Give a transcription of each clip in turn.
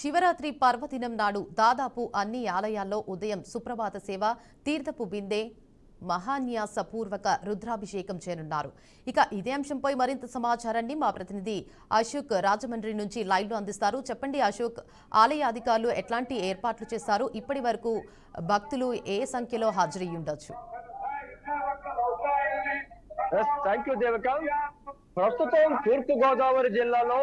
శివరాత్రి పర్వదినం నాడు దాదాపు అన్ని ఆలయాల్లో ఉదయం సుప్రభాత సేవ, తీర్థపు బిందె, మహాన్యాసపూర్వక రుద్రాభిషేకం చేయనున్నారు. ఇక ఇదే అంశంపై మరింత సమాచారాన్ని మా ప్రతినిధి అశోక్ రాజమండ్రి నుంచి లైవ్ లో అందిస్తారు. చెప్పండి అశోక్, ఆలయ అధికారులు ఎట్లాంటి ఏర్పాట్లు చేశారు? ఇప్పటి వరకు భక్తులు ఏ సంఖ్యలో హాజరై ఉండొచ్చు? ప్రస్తుతం తూర్పు గోదావరి జిల్లాలో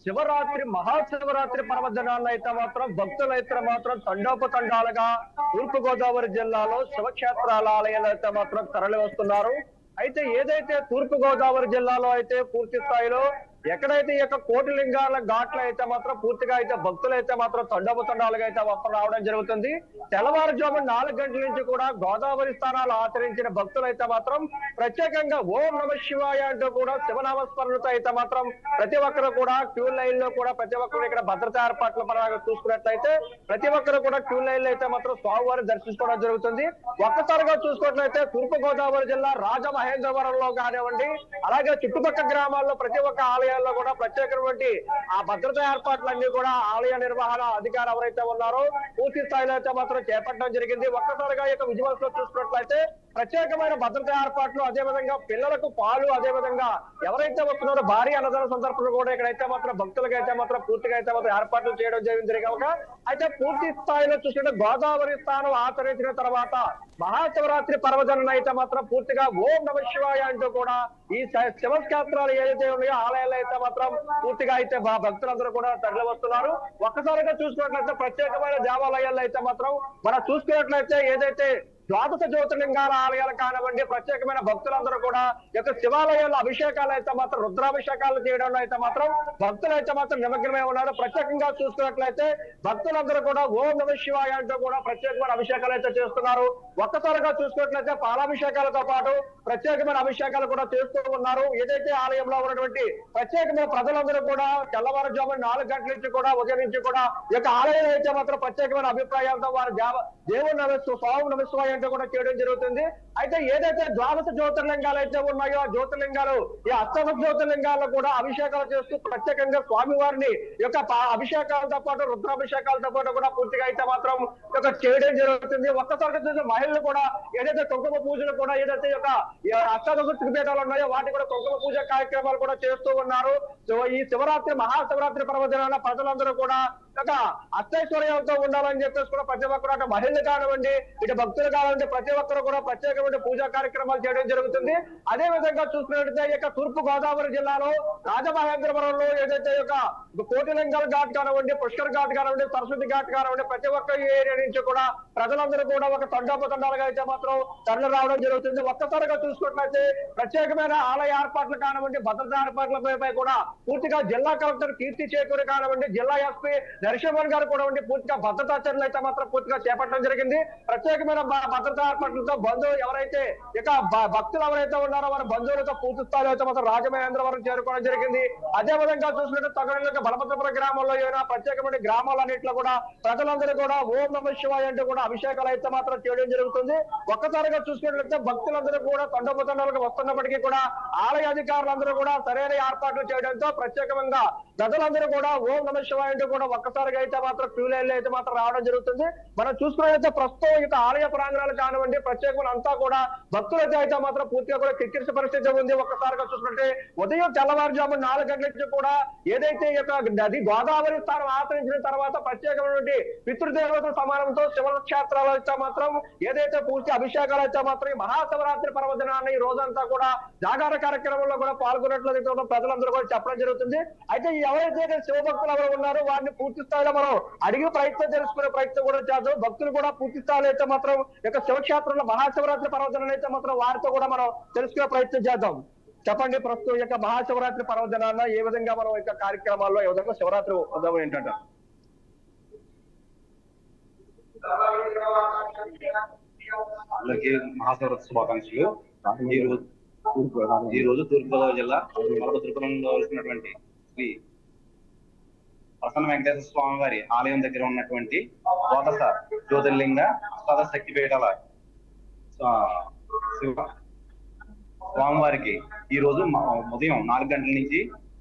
శివరాత్రి మహాశివరాత్రి పర్వదినాల్లో అయితే మాత్రం భక్తులైతే మాత్రం తండోపతండాలుగా తూర్పు గోదావరి జిల్లాలో శివక్షేత్రాల ఆలయాలు అయితే మాత్రం తరలి వస్తున్నారు. అయితే ఏదైతే తూర్పు గోదావరి జిల్లాలో అయితే పూర్తి స్థాయిలో ఎక్కడైతే ఈ యొక్క కోటిలింగాల ఘాట్లు అయితే మాత్రం పూర్తిగా అయితే భక్తులు అయితే మాత్రం తండోపతండాలుగా అయితే రావడం జరుగుతుంది. తెల్లవారుజాము 4 గంటల నుంచి కూడా గోదావరి స్థానాలు ఆచరించిన భక్తులు అయితే మాత్రం ప్రత్యేకంగా ఓం నమ శివాయ అంటూ కూడా శివనామస్మరణతో అయితే మాత్రం ప్రతి ఒక్కరు కూడా క్యూ లైన్ లో కూడా ప్రతి ఒక్కరు ఇక్కడ భద్రతా ఏర్పాట్ల పరంగా చూసుకున్నట్లయితే ప్రతి ఒక్కరు కూడా క్యూ లైన్ లో అయితే మాత్రం స్వామివారిని దర్శించుకోవడం జరుగుతుంది. ఒక్కసారిగా చూసుకున్నట్లయితే తూర్పు గోదావరి జిల్లా రాజమహేంద్రవరంలో కానివ్వండి, అలాగే చుట్టుపక్కల గ్రామాల్లో ప్రతి ఒక్క ఆలయాల్లో కూడా ప్రత్యేకమైనటువంటి ఆ భద్రతా ఏర్పాట్లన్నీ కూడా ఆలయ నిర్వహణ అధికారులు ఎవరైతే ఉన్నారో పూర్తి స్థాయిలో అయితే మాత్రం చేపట్టడం జరిగింది. ఒక్కసారిగా ఈ విజువల్స్ లో చూసుకున్నట్లయితే ప్రత్యేకమైన భద్రతా ఏర్పాట్లు, అదేవిధంగా పిల్లలకు పాలు, అదేవిధంగా ఎవరైతే వస్తున్నారో భారీ అన్నదాన సందర్భంలో కూడా ఇక్కడైతే మాత్రం భక్తులకు అయితే మాత్రం పూర్తిగా అయితే మాత్రం ఏర్పాట్లు చేయడం జరిగింది. అయితే పూర్తి స్థాయిలో చూసుకుంటే గోదావరి స్థానం ఆచరించిన తర్వాత మహాశివరాత్రి పర్వదినం అయితే మాత్రం పూర్తిగా ఓం నమ శివాయ అంటూ కూడా ఈ శివక్షేత్రాలు ఏదైతే ఉన్నాయో ఆలయాలు అయితే మాత్రం పూర్తిగా అయితే భక్తులందరూ కూడా తరలి వస్తున్నారు. ఒక్కసారిగా చూసుకున్నట్లయితే ప్రత్యేకమైన దేవాలయాల్లో అయితే మాత్రం మనం చూసుకున్నట్లయితే ఏదైతే ద్వాదశ జ్యోతిర్లింగాల ఆలయాలు కానివ్వండి, ప్రత్యేకమైన భక్తులందరూ కూడా యొక్క శివాలయాల్లో అభిషేకాలు అయితే మాత్రం రుద్రాభిషేకాలు చేయడంలో అయితే మాత్రం భక్తులు అయితే మాత్రం నిమగ్నమై ఉన్నారు. ప్రత్యేకంగా చూసుకున్నట్లయితే భక్తులందరూ కూడా ఓం నమ శివాయ అంటూ కూడా ప్రత్యేకమైన అభిషేకాలు అయితే చేస్తున్నారు. ఒక్కసారిగా చూసుకున్నట్లయితే పాలాభిషేకాలతో పాటు ప్రత్యేకమైన అభిషేకాలు కూడా చేస్తూ ఉన్నారు. ఏదైతే ఆలయంలో ఉన్నటువంటి ప్రత్యేకమైన ప్రజలందరూ కూడా తెల్లవారుజామున 4 గంటల నుంచి కూడా ఉదయం నుంచి కూడా ఈ యొక్క ఆలయం అయితే మాత్రం ప్రత్యేకమైన అభిప్రాయాలతో వారు దేవుని నమస్సు స్వామి నమస్వాయ అంటే కూడా చేయడం జరుగుతుంది. అయితే ఏదైతే ద్వాదశ జ్యోతిర్లింగాలు అయితే ఉన్నాయో ఆ జ్యోతిర్లింగాలు ఈ అష్టదశ జ్యోతిర్లింగాల్లో కూడా అభిషేకాలు చేస్తూ ప్రత్యేకంగా స్వామివారిని యొక్క అభిషేకాలతో పాటు రుద్రాభిషేకాలతో పాటు కూడా పూర్తిగా అయితే మాత్రం చేయడం జరుగుతుంది. ఒక్కసారిగా చూస్తే మహిళలు కూడా ఏదైతే కుంకుమ పూజలు కూడా ఏదైతే అష్టాదశ త్రిపీఠాలు ఉన్నాయో వాటి కూడా కుంకుమ పూజ కార్యక్రమాలు కూడా చేస్తూ ఉన్నారు. సో ఈ శివరాత్రి మహాశివరాత్రి పర్వదినాన ప్రజలందరూ కూడా అష్టైశ్వర్యాలతో ఉండాలని చెప్పేసి కూడా ప్రతి ఒక్కరు అటు మహిళలు కానివ్వండి, ఇటు భక్తులు కానివ్వండి, ప్రతి ఒక్కరు కూడా ప్రత్యేకమైన పూజా కార్యక్రమాలు చేయడం జరుగుతుంది. అదే విధంగా చూసుకున్నట్లయితే ఈ యొక్క తూర్పు గోదావరి జిల్లాలో రాజమహేంద్రవరంలో ఏదైతే కోటిలింగాల ఘాట్ కానివ్వండి, పుష్కర్ ఘాట్ కానివ్వండి, సరస్వతి ఘాట్ కానివ్వండి, ప్రతి ఒక్క ఏరియా నుంచి కూడా ప్రజలందరూ కూడా ఒక తండోపతండాలుగా అయితే మాత్రం తరలి రావడం జరుగుతుంది. ఒక్కసారిగా చూసుకున్నట్లయితే ప్రత్యేకమైన ఆలయ ఏర్పాట్లు కానివ్వండి, భద్రతా ఏర్పాట్లపై కూడా పూర్తిగా జిల్లా కలెక్టర్ కీర్తి చేకూరి కానివ్వండి, జిల్లా ఎస్పీ నరసింహన్ గారు కూడా ఉండి పూర్తిగా భద్రతా చర్యలు అయితే మాత్రం పూర్తిగా చేపట్టడం జరిగింది. ప్రత్యేకమైన భద్రతా ఏర్పాట్లతో బంధువులు ఎవరైతే భక్తులు ఎవరైతే ఉన్నారో వారి బంధువులతో పూర్తి స్థాయిలో అయితే మాత్రం రాజమహేంద్రవరం చేరుకోవడం జరిగింది. అదే విధంగా చూసుకుంటే తగడ బలభద్రపురం గ్రామంలో ఏమైనా ప్రత్యేకమైన గ్రామాలన్నింటిలో కూడా ప్రజలందరూ కూడా ఓం నమ శివాయ అంటూ కూడా అభిషేకాలు అయితే మాత్రం చేయడం జరుగుతుంది. ఒక్కసారిగా చూసుకున్నట్లయితే భక్తులందరూ కూడా తండోపతండాలకు వస్తున్నప్పటికీ కూడా ఆలయ అధికారులందరూ కూడా సరైన ఏర్పాట్లు చేయడంతో ప్రత్యేకంగా ప్రజలందరూ కూడా ఓం నమ శివాయ అంటూ కూడా ఒక్కసారిగా అయితే మాత్రం క్యూ లైన్ లో అయితే మాత్రం రావడం జరుగుతుంది. మనం చూసుకున్నట్లయితే ప్రస్తుతం ఇక ఆలయ ప్రాంగణాలు కానివ్వండి, ప్రత్యేకమైన అంతా కూడా భక్తులైతే అయితే మాత్రం పూర్తిగా కూడా కిక్కిరిసే పరిస్థితి ఉంది. ఒక్కసారిగా చూసుకుంటే ఉదయం తెల్లవారుజాము 4 గంటల నుంచి కూడా ఏదైతే నది గోదావరి స్థానం ఆచరించిన తర్వాత ప్రత్యేకమైనటువంటి పితృదేవత సమానంతో శివక్షేత్రాలు అయితే మాత్రం ఏదైతే పూర్తి అభిషేకాలు అయితే మాత్రం ఈ మహాశివరాత్రి పర్వదినాన్ని ఈ రోజంతా కూడా జాగార కార్యక్రమంలో కూడా పాల్గొన్నట్లు ప్రజలందరూ కూడా చెప్పడం జరుగుతుంది. అయితే ఎవరైతే శివభక్తులు ఎవరు ఉన్నారో వారిని పూర్తి స్థాయిలో మనం అడిగి ప్రయత్నం తెలుసుకునే ప్రయత్నం కూడా చేద్దాం. భక్తులు కూడా పూర్తి స్థాయిలో అయితే మాత్రం శివక్షేత్రంలో మహాశివరాత్రి పర్వదినం అయితే మాత్రం వారితో కూడా మనం తెలుసుకునే ప్రయత్నం చేద్దాం. చెప్పండి, ప్రస్తుతం మహాశివరాత్రి పర్వదినాన్న ఏ విధంగా మనం కార్యక్రమాల్లో ఏ విధంగా శివరాత్రి ఉదయం ఏంటంట? అందరికీ మహాశివరాత్రి శుభాకాంక్షలు. ఈ రోజు తూర్పుగోదావరి జిల్లా బలభద్రపురంలో వెళ్తున్నటువంటి శ్రీ ప్రసన్న వెంకటేశ్వర స్వామి వారి ఆలయం దగ్గర ఉన్నటువంటి ద్వాదశ జ్యోతిర్లింగ అష్టాదశ శక్తిపీఠాల స్వామివారికి ఈ రోజు ఉదయం 4 గంటల నుంచి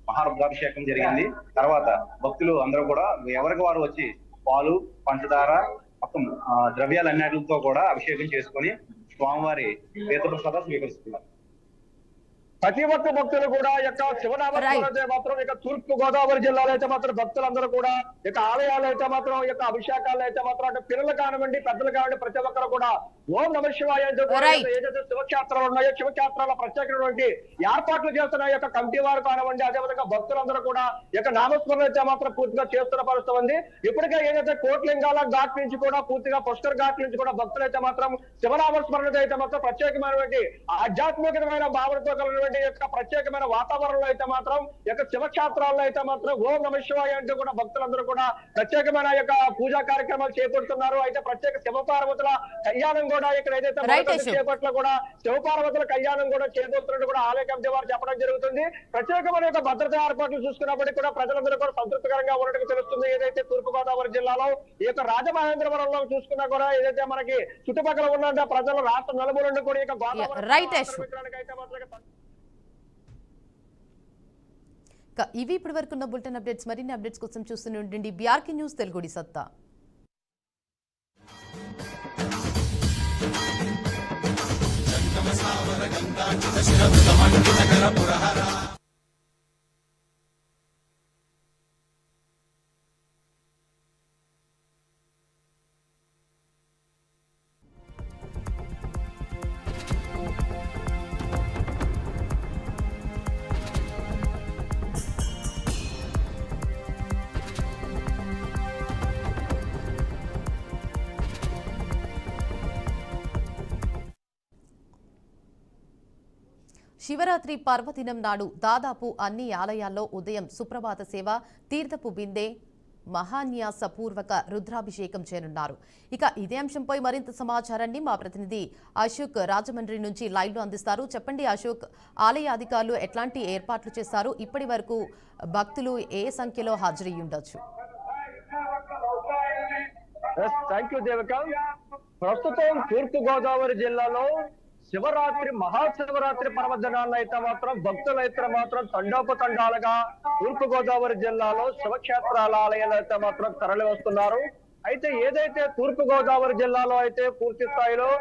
మహారుద్రాభిషేకం జరిగింది. తర్వాత భక్తులు అందరూ కూడా ఎవరికి వారు వచ్చి పాలు, పంచదార, మొత్తం ద్రవ్యాలన్నిటితో కూడా అభిషేకం చేసుకొని స్వామివారి తీర్థప్రసాదాలు స్వీకరిస్తున్నారు. ప్రతి ఒక్క భక్తులు కూడా యొక్క శివనామస్మరణ అయితే మాత్రం ఇక తూర్పు గోదావరి జిల్లాలో అయితే మాత్రం భక్తులందరూ కూడా ఇక ఆలయాలు అయితే మాత్రం ఇక అభిషేకాలు అయితే మాత్రం అంటే పిల్లలు కానివ్వండి, పెద్దలు కానివ్వండి, ప్రతి ఒక్కరు కూడా ఓం నమ శివాయ ఏదైతే శివక్షేత్రాలు ఉన్నాయో శివక్షేత్రాల ప్రత్యేకమైనటువంటి ఏర్పాట్లు చేస్తున్న యొక్క కమిటీ వారు కానివ్వండి, అదేవిధంగా భక్తులందరూ కూడా ఇక నామస్మరణ అయితే మాత్రం పూర్తిగా చేస్తున్న పరిస్థితి ఉంది. ఇప్పటికే ఏదైతే కోట్లింగాల ఘాట్ నుంచి కూడా పూర్తిగా పుష్కర్ ఘాట్ నుంచి కూడా భక్తులు అయితే మాత్రం శివనామస్మరణ అయితే మాత్రం ప్రత్యేకమైనటువంటి ఆధ్యాత్మికమైన భావనతో కలిగినటువంటి యొక్క ప్రత్యేకమైన వాతావరణంలో అయితే మాత్రం యొక్క శివక్షేత్రాల్లో అయితే మాత్రం ఓం నమ శివాయ అంటూ కూడా భక్తులందరూ కూడా ప్రత్యేకమైన యొక్క పూజా కార్యక్రమాలు చేపడుతున్నారు. అయితే ప్రత్యేక శివపార్వతుల కళ్యాణం కూడా ఇక్కడ ఏదైతే చేపట్ల కూడా శివపార్వతుల కళ్యాణం కూడా చేపడుతున్నట్టు కూడా ఆలయ కమిటీ వారు చెప్పడం జరుగుతుంది. ప్రత్యేకమైన యొక్క భద్రతా ఏర్పాట్లు చూసుకున్నప్పటికీ కూడా ప్రజలందరూ కూడా సంతృప్తికరంగా ఉన్నట్టు తెలుస్తుంది. ఏదైతే తూర్పు గోదావరి జిల్లాలో ఈ యొక్క రాజమహేంద్రవరంలో చూసుకున్నా కూడా ఏదైతే మనకి చుట్టుపక్కల ఉన్న ప్రజలు రాష్ట్ర నలుమూల నుండి కూడా ఇక ఇవి ఇప్పటి వరకు ఉన్న బులెటిన్ అప్డేట్స్. మరిన్ని అప్డేట్స్ కోసం చూస్తూనే ఉండండి బీఆర్కే న్యూస్ తెలుగుడి సత్తా. శివరాత్రి పర్వదినం నాడు దాదాపు అన్ని ఆలయాల్లో ఉదయం సుప్రభాత సేవ, తీర్థపు బిందె, మహాన్యాసపూర్వక రుద్రాభిషేకం చేయనున్నారు. ఇక ఇదే అంశంపై మరింత సమాచారాన్ని మా ప్రతినిధి అశోక్ రాజమండ్రి నుంచి లైవ్ లో అందిస్తారు. చెప్పండి అశోక్, ఆలయ అధికారులు ఎట్లాంటి ఏర్పాట్లు చేస్తారు? ఇప్పటి వరకు భక్తులు ఏ సంఖ్యలో హాజరై ఉండొచ్చు? ప్రస్తుతం తూర్పు గోదావరి జిల్లాలో శివరాత్రి మహాశివరాత్రి పర్వదినాల్లో అయితే మాత్రం భక్తులు అయితే మాత్రం తండోపతండాలుగా తూర్పు గోదావరి జిల్లాలో శివక్షేత్రాల ఆలయాలు అయితే మాత్రం తరలి వస్తున్నారు. అయితే ఏదైతే తూర్పు గోదావరి జిల్లాలో అయితే పూర్తి స్థాయిలో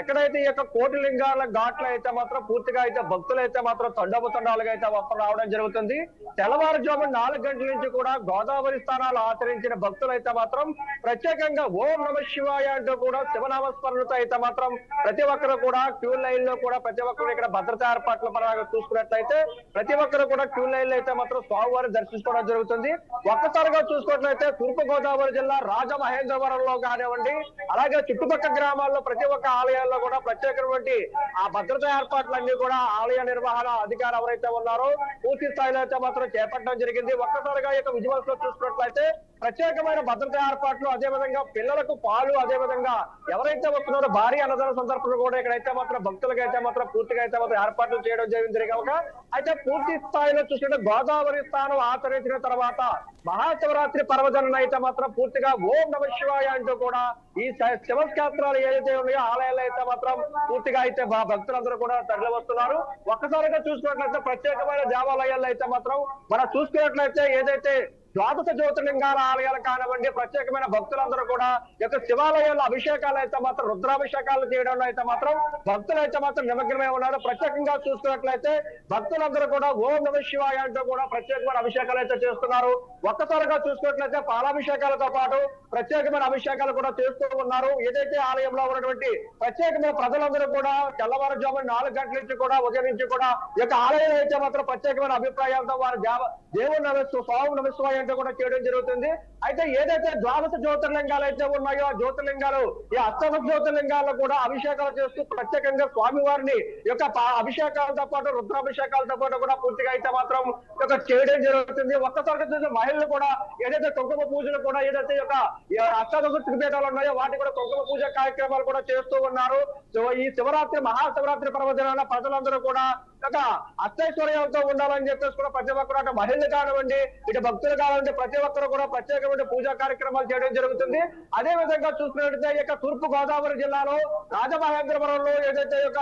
ఎక్కడైతే ఈ యొక్క కోటిలింగాల ఘాట్లు అయితే మాత్రం పూర్తిగా అయితే భక్తులు అయితే మాత్రం తండోపతండాలుగా అయితే రావడం జరుగుతుంది. తెల్లవారుజాము 4 గంటల నుంచి కూడా గోదావరి స్థానాలు ఆచరించిన భక్తులు అయితే మాత్రం ప్రత్యేకంగా ఓం నమ శివాయ అంటూ కూడా శివనామస్మరణతో అయితే మాత్రం ప్రతి ఒక్కరు కూడా క్యూ లైన్ లో కూడా ప్రతి ఒక్కరు ఇక్కడ భద్రతా ఏర్పాట్ల పరంగా చూసుకున్నట్లయితే ప్రతి ఒక్కరు కూడా క్యూ లైన్ లో అయితే మాత్రం స్వామివారిని దర్శించుకోవడం జరుగుతుంది. ఒక్కసారిగా చూసుకున్నట్లయితే తూర్పు గోదావరి జిల్లా రాజమహేంద్రవరంలో కానివ్వండి, అలాగే చుట్టుపక్కల గ్రామాల్లో ప్రతి ఒక్క ఆలయాల్లో కూడా ప్రత్యేకమైనటువంటి ఆ భద్రతా ఏర్పాట్లన్నీ కూడా ఆలయ నిర్వహణ అధికారులు ఎవరైతే ఉన్నారో పూర్తి స్థాయిలో అయితే మాత్రం చేపట్టడం జరిగింది. ఒక్కసారిగా ఈ యొక్క విజువల్స్ లో చూసుకున్నట్లయితే ప్రత్యేకమైన భద్రతా ఏర్పాట్లు, అదేవిధంగా పిల్లలకు పాలు, అదేవిధంగా ఎవరైతే వస్తున్నారో భారీ అన్నదాన సందర్భంలో కూడా ఇక్కడైతే మాత్రం భక్తులకు అయితే మాత్రం పూర్తిగా అయితే మాత్రం ఏర్పాట్లు చేయడం జరిగింది. కనుక అయితే పూర్తి స్థాయిలో చూసుకుంటే గోదావరి స్థానం ఆచరించిన తర్వాత మహాశివరాత్రి పర్వదినం అయితే మాత్రం పూర్తిగా ఓం నమ శివాయ అంటూ కూడా ఈ శివక్షేత్రాలు ఏదైతే ఉన్నాయో ఆలయాలు అయితే మాత్రం పూర్తిగా అయితే భక్తులందరూ కూడా తరలి వస్తున్నారు. ఒక్కసారిగా చూసుకున్నట్లయితే ప్రత్యేకమైన దేవాలయాల్లో అయితే మాత్రం మనం చూసుకున్నట్లయితే ఏదైతే ద్వాదశ జ్యోతిర్లింగాల ఆలయాలు కానివ్వండి, ప్రత్యేకమైన భక్తులందరూ కూడా యొక్క శివాలయాల్లో అభిషేకాలు అయితే మాత్రం రుద్రాభిషేకాలు చేయడంలో అయితే మాత్రం భక్తులు అయితే మాత్రం నిమగ్నమై ఉన్నారు. ప్రత్యేకంగా చూసుకున్నట్లయితే భక్తులందరూ కూడా ఓం నమ శివాయ అంటూ కూడా ప్రత్యేకమైన అభిషేకాలు అయితే చేస్తున్నారు. ఒక్కసారిగా చూసుకున్నట్లయితే పాలాభిషేకాలతో పాటు ప్రత్యేకమైన అభిషేకాలు కూడా చేస్తూ ఉన్నారు. ఏదైతే ఆలయంలో ఉన్నటువంటి ప్రత్యేకమైన ప్రజలందరూ కూడా తెల్లవారుజామున 4 గంటల నుంచి కూడా ఉదయం నుంచి కూడా ఈ యొక్క ఆలయం అయితే మాత్రం ప్రత్యేకమైన అభిప్రాయాలతో వారు దేవుని నమస్సు స్వామి నమస్వామి అంటే కూడా చేయడం జరుగుతుంది. అయితే ఏదైతే ద్వాదశ జ్యోతిర్లింగాలు అయితే ఉన్నాయో ఆ జ్యోతిర్లింగాలు ఈ అష్టమ జ్యోతిర్లింగాల్లో కూడా అభిషేకాలు చేస్తూ ప్రత్యేకంగా స్వామివారిని యొక్క అభిషేకాలతో పాటు రుద్రాభిషేకాలతో పాటు కూడా పూర్తిగా అయితే మాత్రం యొక్క చేయడం జరుగుతుంది. ఒక్కసారిగా చూసే మహిళలు కూడా ఏదైతే కుంకుమ పూజలు కూడా ఏదైతే యొక్క అష్టాదశ త్రిపీఠాలు ఉన్నాయో వాటి కూడా కుంకుమ పూజ కార్యక్రమాలు కూడా చేస్తూ ఉన్నారు. సో ఈ శివరాత్రి మహాశివరాత్రి పర్వదినాన ప్రజలందరూ కూడా ఒక అత్తైశ్వర్యంతో ఉండాలని చెప్పేసి కూడా ప్రతి ఒక్కరు అటు మహిళలు కానివ్వండి ఇటు భక్తులు కానివ్వండి ప్రతి ఒక్కరు కూడా ప్రత్యేకమైన పూజా కార్యక్రమాలు చేయడం జరుగుతుంది. అదే విధంగా చూసినట్లయితే ఈ యొక్క తూర్పు గోదావరి జిల్లాలో రాజమహేంద్రవరంలో ఏదైతే ఈ యొక్క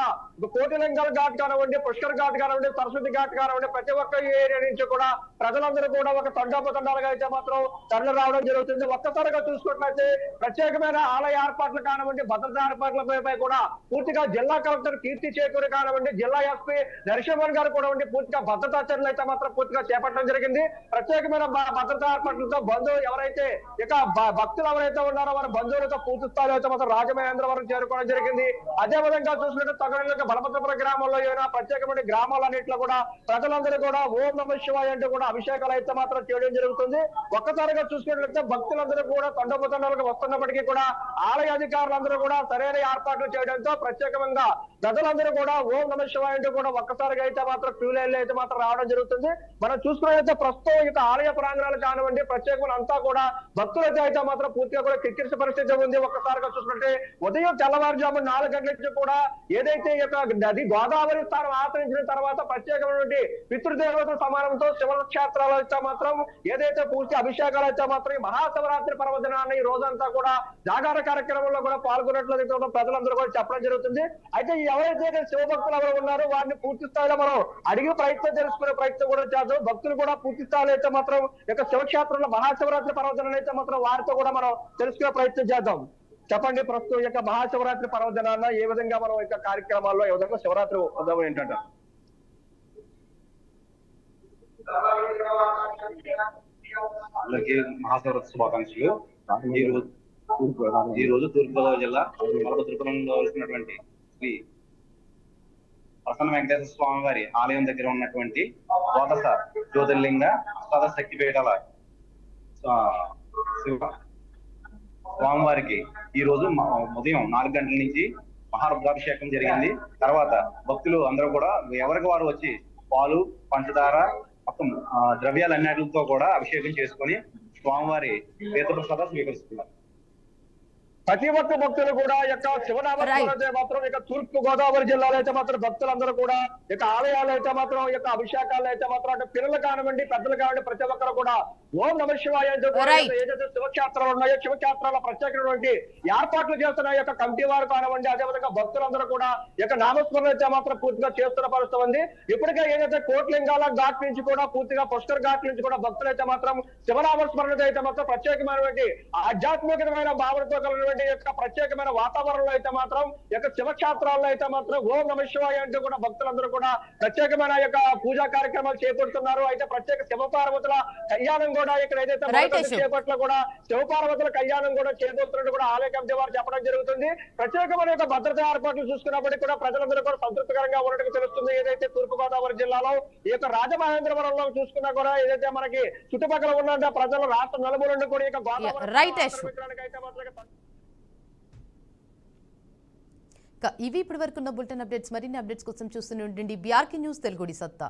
కోటిలింగల్ ఘాట్ కానివ్వండి, పుష్కర్ ఘాట్ కానివ్వండి, సరస్వతి ఘాట్ కానివ్వండి ప్రతి ఒక్క ఏరియా నుంచి కూడా ప్రజలందరూ కూడా ఒక తండోపతండాలుగా అయితే మాత్రం తరలి రావడం జరుగుతుంది. ఒక్కసారిగా చూసుకున్నట్లయితే ప్రత్యేకమైన ఆలయ ఏర్పాట్లు కానివ్వండి, భద్రతా ఏర్పాట్లపై కూడా పూర్తిగా జిల్లా కలెక్టర్ కీర్తి చేకూరి కానివ్వండి, జిల్లా ఎస్పీ నరసింహన్ గారు కూడా పూర్తిగా భద్రతా చర్యలు అయితే మాత్రం పూర్తిగా చేపట్టడం జరిగింది. ప్రత్యేకమైన భద్రతా ఏర్పాట్లతో బంధువులు ఎవరైతే ఇక భక్తులు ఎవరైతే ఉన్నారో వారి బంధువులతో పూర్తి స్థాయిలో అయితే మాత్రం రాజమహేంద్రవరం చేరుకోవడం జరిగింది. అదే విధంగా చూసినట్టు తగడంలో బలభద్రపురం గ్రామంలో ఏమైనా ప్రత్యేకమైన గ్రామాలన్నింటిలో కూడా ప్రజలందరూ కూడా ఓం నమః శివాయ అంటూ కూడా అభిషేకాలు అయితే మాత్రం చేయడం జరుగుతుంది. ఒక్కసారిగా చూసుకున్నట్లయితే భక్తులందరూ కూడా తండోపతండాలకు వస్తున్నప్పటికీ కూడా ఆలయ అధికారులందరూ కూడా సరైన ఏర్పాట్లు చేయడంతో ప్రత్యేకంగా ప్రజలందరూ కూడా ఓం నమః శివాయ అంటూ కూడా ఒక్కసారిగా అయితే మాత్రం క్యూ లైన్లు అయితే మాత్రం రావడం జరుగుతుంది. మనం చూసుకున్నట్లయితే ప్రస్తుతం ఇక ఆలయ ప్రాంగణాలు కానివ్వండి ప్రత్యేకమైన అంతా కూడా భక్తులైతే అయితే మాత్రం పూర్తిగా కూడా కిక్కిరిసే పరిస్థితి ఉంది. ఒక్కసారిగా చూసుకుంటే ఉదయం తెల్లవారుజాము 4 గంటల నుంచి కూడా ఏదైతే ఈ యొక్క నది గోదావరి స్థానం ఆచరించిన తర్వాత ప్రత్యేకమైనటువంటి పితృదేవతల సమానంతో శివక్షేత్రాలు అయితే మాత్రం ఏదైతే పూర్తి అభిషేకాలు అయితే మాత్రం ఈ మహాశివరాత్రి పర్వదినాన్ని ఈ రోజంతా కూడా జాగార కార్యక్రమంలో కూడా పాల్గొన్నట్లయితే ప్రజలందరూ కూడా చెప్పడం జరుగుతుంది. అయితే ఎవరైతే శివభక్తులు ఎవరు ఉన్నారో వారిని పూర్తి స్థాయిలో మనం అడిగి ప్రయత్నం తెలుసుకునే ప్రయత్నం కూడా చేద్దాం. భక్తులు కూడా పూర్తి స్థాయిలో అయితే మాత్రం యొక్క శివక్షేత్రంలో మహాశివరాత్రి పర్వదినాన్ని అయితే మాత్రం వారితో కూడా మనం తెలుసుకునే ప్రయత్నం చేద్దాం. చెప్పండి, ప్రస్తుతం యొక్క మహాశివరాత్రి పర్వదినాన్న ఏ విధంగా మనం యొక్క కార్యక్రమాల్లో ఏ విధంగా శివరాత్రి ఉదయం ఏంటంటే అందరికీ మహాశివరాత్రి శుభాకాంక్షలు. ఈ రోజు తూర్పుగోదావరి జిల్లా బలభద్రపురంలో వెళ్తున్నటువంటి శ్రీ ప్రసన్న వెంకటేశ్వర స్వామి వారి ఆలయం దగ్గర ఉన్నటువంటి ద్వాదశ జ్యోతిర్లింగ అష్టాదశ శక్తిపీఠాల స్వామివారికి ఈ రోజు ఉదయం 4 గంటల నుంచి మహారుద్రాభిషేకం జరిగింది. తర్వాత భక్తులు అందరూ కూడా ఎవరికి వారు వచ్చి పాలు, పంచదార మొత్తం ద్రవ్యాలన్నిటితో కూడా అభిషేకం చేసుకొని స్వామివారి తీర్థప్రసాద స్వీకరిస్తున్నారు. ప్రతి ఒక్క భక్తులు కూడా యొక్క శివనామస్మరణ అయితే మాత్రం ఇక తూర్పు గోదావరి జిల్లాలో అయితే మాత్రం భక్తులందరూ కూడా ఇక ఆలయాలు అయితే మాత్రం యొక్క అభిషేకాలు అయితే మాత్రం అంటే పిల్లలు కానివ్వండి పెద్దలు కానివ్వండి ప్రతి ఒక్కరు కూడా ఓం నమః శివాయ ఏదైతే శివక్షేత్రాలు ఉన్నాయో శివక్షేత్రాల ప్రత్యేకమైనటువంటి ఏర్పాట్లు చేస్తున్న యొక్క కమిటీ వారు కానివ్వండి అదేవిధంగా భక్తులందరూ కూడా యొక్క నామస్మరణ అయితే మాత్రం పూర్తిగా చేస్తున్న పరిస్థితి ఉంది. ఇప్పటికే ఏదైతే కోట్లింగాల ఘాట్ నుంచి కూడా పూర్తిగా పుష్కర్ ఘాట్ నుంచి కూడా భక్తులు అయితే మాత్రం శివనామస్మరణ అయితే మాత్రం ప్రత్యేకమైనటువంటి ఆధ్యాత్మికమైన భావనతో కలిగినటువంటి యొక్క ప్రత్యేకమైన వాతావరణంలో అయితే మాత్రం యొక్క శివక్షేత్రాల్లో అయితే మాత్రం ఓం నమః శివాయ అంటూ కూడా భక్తులందరూ కూడా ప్రత్యేకమైన యొక్క పూజా కార్యక్రమాలు చేపడుతున్నారు. అయితే ప్రత్యేక శివపార్వతుల కళ్యాణం కూడా ఇక్కడ ఏదైతే చేపట్ల కూడా శివపార్వతుల కళ్యాణం కూడా చేపడుతున్నట్టు కూడా ఆలయ కమిటీ వారు చెప్పడం జరుగుతుంది. ప్రత్యేకమైన యొక్క భద్రతా ఏర్పాట్లు చూసుకున్నప్పటికీ కూడా ప్రజలందరూ కూడా సంతృప్తికరంగా ఉన్నట్టు తెలుస్తుంది. ఏదైతే తూర్పుగోదావరి జిల్లాలో ఈ యొక్క రాజమహేంద్రవరంలో చూసుకున్నా కూడా ఏదైతే మనకి చుట్టుపక్కల ఉన్న ప్రజలు రాష్ట్ర నలుమూల నుండి కూడా ఇక గోదావరి ఇవి ఇప్పటి వరకు ఉన్న బులెటిన్ అప్డేట్స్. మరిన్ని అప్డేట్స్ కోసం చూస్తూనే ఉండండి బీఆర్కే న్యూస్ తెలుగుడి సత్తా.